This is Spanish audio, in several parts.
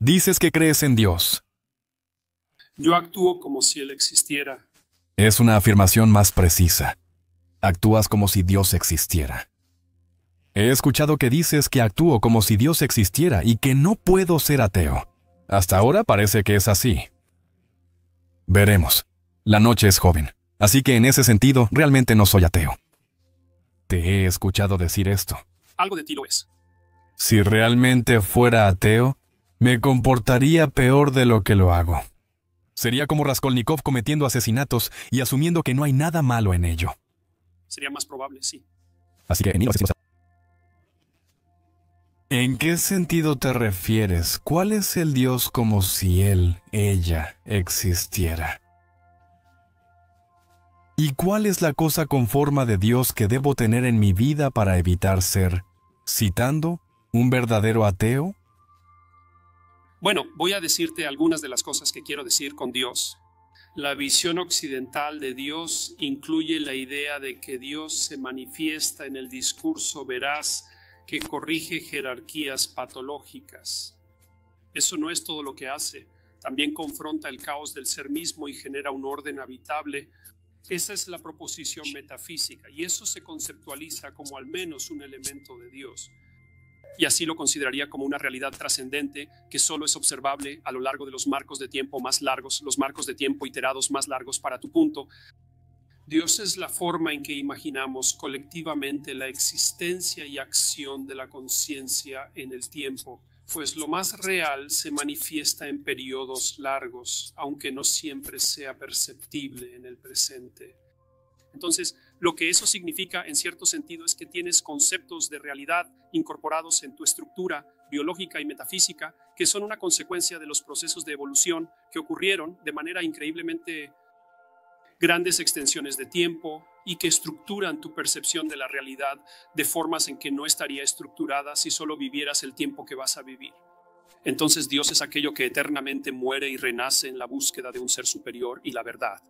Dices que crees en Dios. Yo actúo como si Él existiera. Es una afirmación más precisa. Actúas como si Dios existiera. He escuchado que dices que actúo como si Dios existiera y que no puedo ser ateo. Hasta ahora parece que es así. Veremos. La noche es joven, así que en ese sentido realmente no soy ateo. Te he escuchado decir esto. Algo de ti lo es. Si realmente fuera ateo, me comportaría peor de lo que lo hago. Sería como Raskolnikov cometiendo asesinatos y asumiendo que no hay nada malo en ello. Sería más probable, sí. Así que, ¿en qué sentido te refieres? ¿Cuál es el Dios como si él, ella, existiera? ¿Y cuál es la cosa con forma de Dios que debo tener en mi vida para evitar ser, citando, un verdadero ateo? Bueno, voy a decirte algunas de las cosas que quiero decir con Dios. La visión occidental de Dios incluye la idea de que Dios se manifiesta en el discurso veraz que corrige jerarquías patológicas. Eso no es todo lo que hace. También confronta el caos del ser mismo y genera un orden habitable. Esa es la proposición metafísica y eso se conceptualiza como al menos un elemento de Dios. Y así lo consideraría como una realidad trascendente que solo es observable a lo largo de los marcos de tiempo más largos, los marcos de tiempo iterados más largos para tu punto. Dios es la forma en que imaginamos colectivamente la existencia y acción de la conciencia en el tiempo, pues lo más real se manifiesta en periodos largos, aunque no siempre sea perceptible en el presente. Entonces, lo que eso significa en cierto sentido es que tienes conceptos de realidad incorporados en tu estructura biológica y metafísica que son una consecuencia de los procesos de evolución que ocurrieron de manera increíblemente grandes extensiones de tiempo y que estructuran tu percepción de la realidad de formas en que no estaría estructurada si solo vivieras el tiempo que vas a vivir. Entonces Dios es aquello que eternamente muere y renace en la búsqueda de un ser superior y la verdad.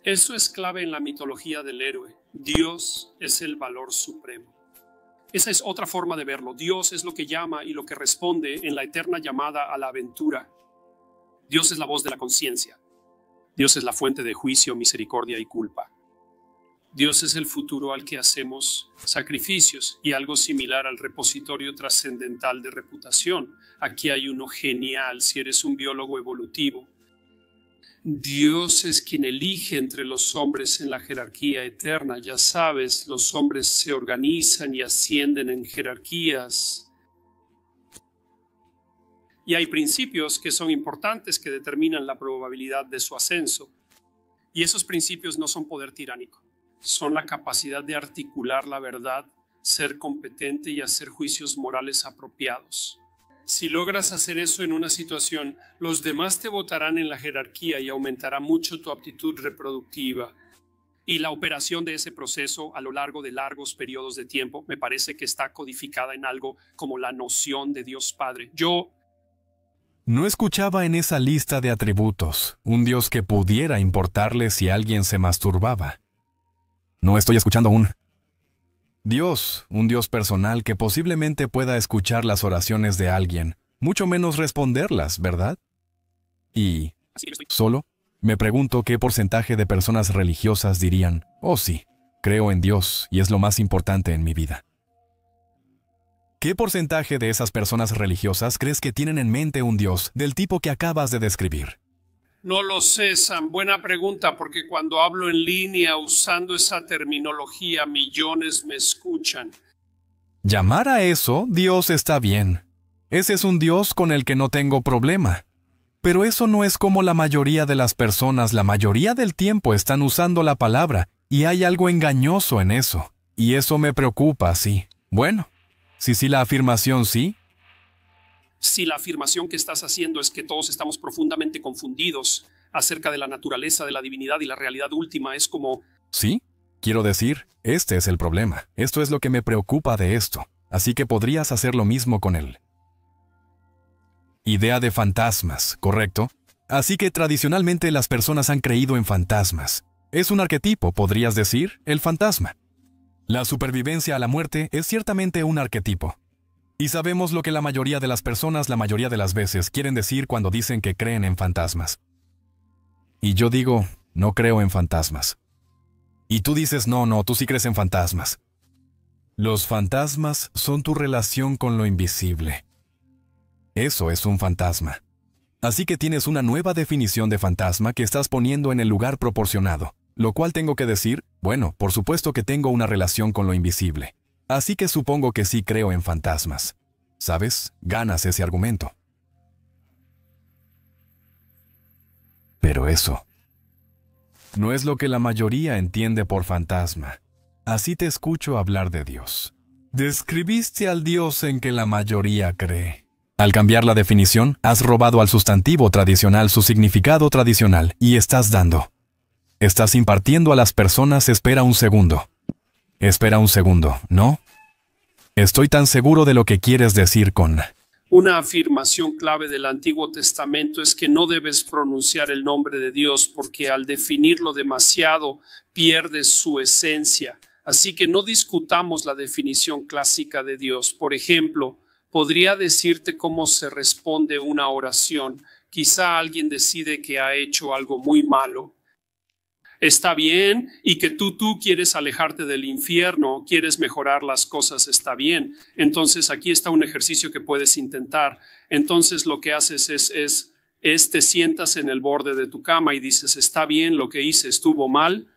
Eso es clave en la mitología del héroe. Dios es el valor supremo. Esa es otra forma de verlo. Dios es lo que llama y lo que responde en la eterna llamada a la aventura. Dios es la voz de la conciencia. Dios es la fuente de juicio, misericordia y culpa. Dios es el futuro al que hacemos sacrificios y algo similar al repositorio trascendental de reputación. Aquí hay uno genial si eres un biólogo evolutivo. Dios es quien elige entre los hombres en la jerarquía eterna. Ya sabes, los hombres se organizan y ascienden en jerarquías. Y hay principios que son importantes que determinan la probabilidad de su ascenso. Y esos principios no son poder tiránico. Son la capacidad de articular la verdad, ser competente y hacer juicios morales apropiados. Si logras hacer eso en una situación, los demás te votarán en la jerarquía y aumentará mucho tu aptitud reproductiva. Y la operación de ese proceso a lo largo de largos periodos de tiempo me parece que está codificada en algo como la noción de Dios Padre. No escuchaba en esa lista de atributos un Dios que pudiera importarle si alguien se masturbaba. No estoy escuchando Dios, un Dios personal que posiblemente pueda escuchar las oraciones de alguien, mucho menos responderlas, ¿verdad? Y solo me pregunto qué porcentaje de personas religiosas dirían, oh sí, creo en Dios y es lo más importante en mi vida. ¿Qué porcentaje de esas personas religiosas crees que tienen en mente un Dios del tipo que acabas de describir? No lo sé, Sam. Buena pregunta, porque cuando hablo en línea usando esa terminología, millones me escuchan. Llamar a eso Dios está bien. Ese es un Dios con el que no tengo problema. Pero eso no es como la mayoría de las personas. La mayoría del tiempo están usando la palabra, y hay algo engañoso en eso. Y eso me preocupa, sí. Bueno, si la afirmación sí. Si la afirmación que estás haciendo es que todos estamos profundamente confundidos acerca de la naturaleza de la divinidad y la realidad última, es como... Sí, quiero decir, este es el problema. Esto es lo que me preocupa de esto. Así que podrías hacer lo mismo con él. Idea de fantasmas, ¿correcto? Así que tradicionalmente las personas han creído en fantasmas. Es un arquetipo, podrías decir, el fantasma. La supervivencia a la muerte es ciertamente un arquetipo. Y sabemos lo que la mayoría de las personas la mayoría de las veces quieren decir cuando dicen que creen en fantasmas. Y yo digo, no creo en fantasmas. Y tú dices, no, tú sí crees en fantasmas. Los fantasmas son tu relación con lo invisible. Eso es un fantasma. Así que tienes una nueva definición de fantasma que estás poniendo en el lugar proporcionado, lo cual tengo que decir, bueno, por supuesto que tengo una relación con lo invisible. Así que supongo que sí creo en fantasmas. ¿Sabes? Ganas ese argumento. Pero eso no es lo que la mayoría entiende por fantasma. Así te escucho hablar de Dios. Describiste al Dios en que la mayoría cree. Al cambiar la definición, has robado al sustantivo tradicional su significado tradicional y estás impartiendo a las personas. Espera un segundo, ¿no? Estoy tan seguro de lo que quieres decir con... Una afirmación clave del Antiguo Testamento es que no debes pronunciar el nombre de Dios porque al definirlo demasiado pierdes su esencia. Así que no discutamos la definición clásica de Dios. Por ejemplo, podría decirte cómo se responde una oración. Quizá alguien decide que ha hecho algo muy malo. Está bien, y que tú quieres alejarte del infierno, quieres mejorar las cosas, está bien. Entonces aquí está un ejercicio que puedes intentar. Entonces lo que haces es te sientas en el borde de tu cama y dices, está bien, lo que hice estuvo mal.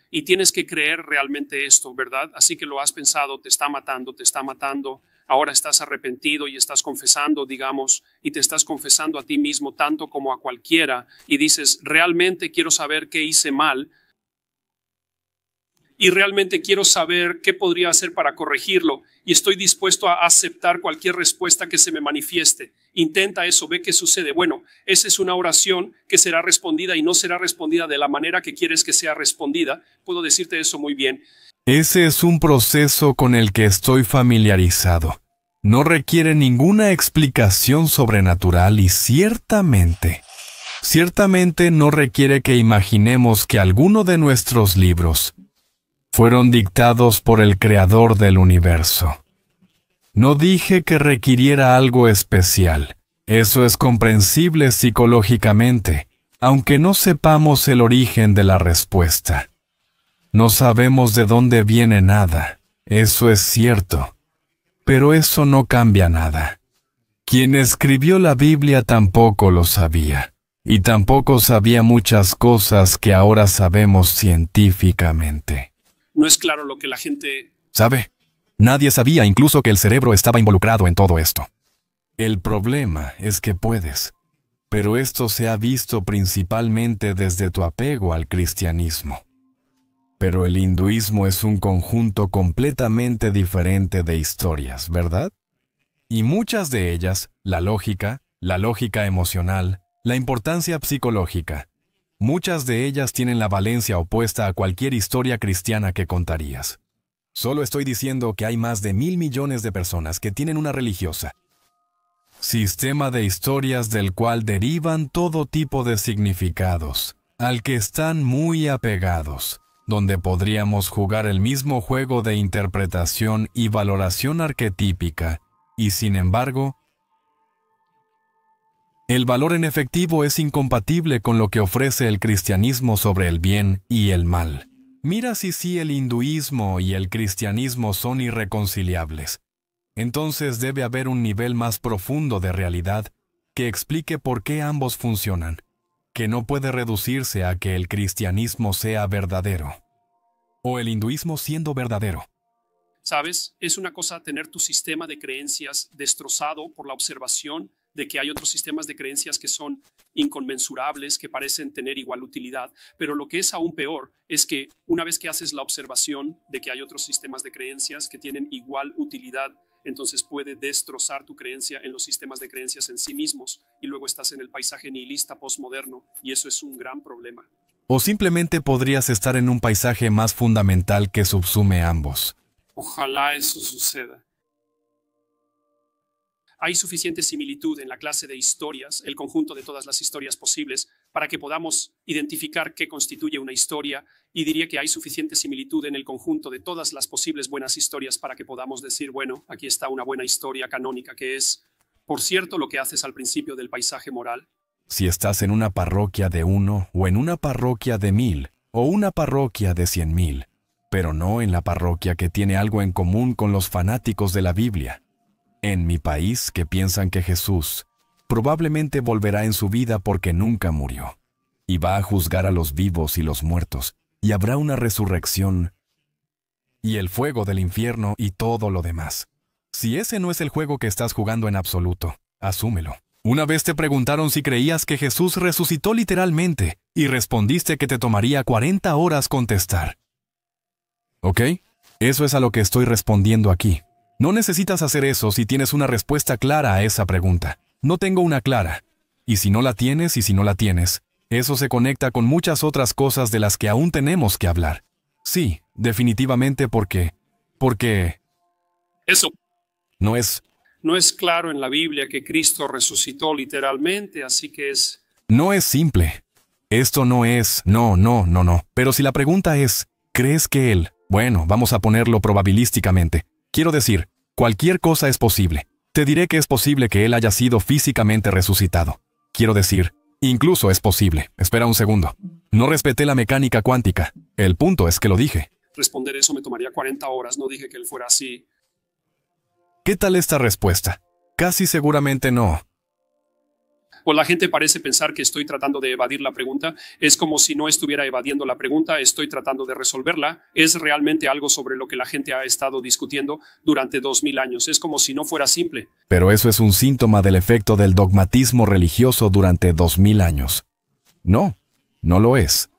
Y tienes que creer realmente esto, ¿verdad? Así que lo has pensado, te está matando. Ahora estás arrepentido y estás confesando, digamos, y te estás confesando a ti mismo tanto como a cualquiera. Y dices, realmente quiero saber qué hice mal. Y realmente quiero saber qué podría hacer para corregirlo. Y estoy dispuesto a aceptar cualquier respuesta que se me manifieste. Intenta eso, ve qué sucede. Bueno, esa es una oración que será respondida y no será respondida de la manera que quieres que sea respondida. Puedo decirte eso muy bien. Ese es un proceso con el que estoy familiarizado. No requiere ninguna explicación sobrenatural y ciertamente no requiere que imaginemos que alguno de nuestros libros fueron dictados por el Creador del universo. No dije que requiriera algo especial. Eso es comprensible psicológicamente, aunque no sepamos el origen de la respuesta. No sabemos de dónde viene nada. Eso es cierto. Pero eso no cambia nada. Quien escribió la Biblia tampoco lo sabía. Y tampoco sabía muchas cosas que ahora sabemos científicamente. No es claro lo que la gente... ¿Sabe? Nadie sabía incluso que el cerebro estaba involucrado en todo esto. El problema es que puedes. Pero esto se ha visto principalmente desde tu apego al cristianismo. Pero el hinduismo es un conjunto completamente diferente de historias, ¿verdad? Y muchas de ellas, la lógica emocional, la importancia psicológica, muchas de ellas tienen la valencia opuesta a cualquier historia cristiana que contarías. Solo estoy diciendo que hay más de 1.000 millones de personas que tienen una religiosa sistema de historias del cual derivan todo tipo de significados, al que están muy apegados, donde podríamos jugar el mismo juego de interpretación y valoración arquetípica, y sin embargo, el valor en efectivo es incompatible con lo que ofrece el cristianismo sobre el bien y el mal. Mira si el hinduismo y el cristianismo son irreconciliables. Entonces debe haber un nivel más profundo de realidad que explique por qué ambos funcionan, que no puede reducirse a que el cristianismo sea verdadero, o el hinduismo siendo verdadero. ¿Sabes? Es una cosa tener tu sistema de creencias destrozado por la observación de que hay otros sistemas de creencias que son inconmensurables, que parecen tener igual utilidad, pero lo que es aún peor es que una vez que haces la observación de que hay otros sistemas de creencias que tienen igual utilidad, entonces puede destrozar tu creencia en los sistemas de creencias en sí mismos y luego estás en el paisaje nihilista postmoderno y eso es un gran problema. O simplemente podrías estar en un paisaje más fundamental que subsume ambos. Ojalá eso suceda. Hay suficiente similitud en la clase de historias, el conjunto de todas las historias posibles, para que podamos identificar qué constituye una historia, y diría que hay suficiente similitud en el conjunto de todas las posibles buenas historias para que podamos decir, bueno, aquí está una buena historia canónica que es, por cierto, lo que haces al principio del paisaje moral. Si estás en una parroquia de 1 o en una parroquia de 1000 o una parroquia de 100,000, pero no en la parroquia que tiene algo en común con los fanáticos de la Biblia. En mi país, que piensan que Jesús probablemente volverá en su vida porque nunca murió, y va a juzgar a los vivos y los muertos, y habrá una resurrección, y el fuego del infierno y todo lo demás. Si ese no es el juego que estás jugando en absoluto, asúmelo. Una vez te preguntaron si creías que Jesús resucitó literalmente, y respondiste que te tomaría 40 horas contestar. ¿Ok? Eso es a lo que estoy respondiendo aquí. No necesitas hacer eso si tienes una respuesta clara a esa pregunta. No tengo una clara. Y si no la tienes, eso se conecta con muchas otras cosas de las que aún tenemos que hablar. Sí, definitivamente porque Eso no es claro en la Biblia que Cristo resucitó literalmente, así que es... No es simple. Esto no es... No. Pero si la pregunta es, ¿crees que Él? Bueno, vamos a ponerlo probabilísticamente. Quiero decir, cualquier cosa es posible. Te diré que es posible que Él haya sido físicamente resucitado. Quiero decir, incluso es posible. Espera un segundo. No respeté la mecánica cuántica. El punto es que lo dije. Responder eso me tomaría 40 horas, no dije que él fuera así. ¿Qué tal esta respuesta? Casi seguramente no. Pues la gente parece pensar que estoy tratando de evadir la pregunta. Es como si no estuviera evadiendo la pregunta, estoy tratando de resolverla. Es realmente algo sobre lo que la gente ha estado discutiendo durante 2000 años. Es como si no fuera simple. Pero eso es un síntoma del efecto del dogmatismo religioso durante 2000 años. No, no lo es.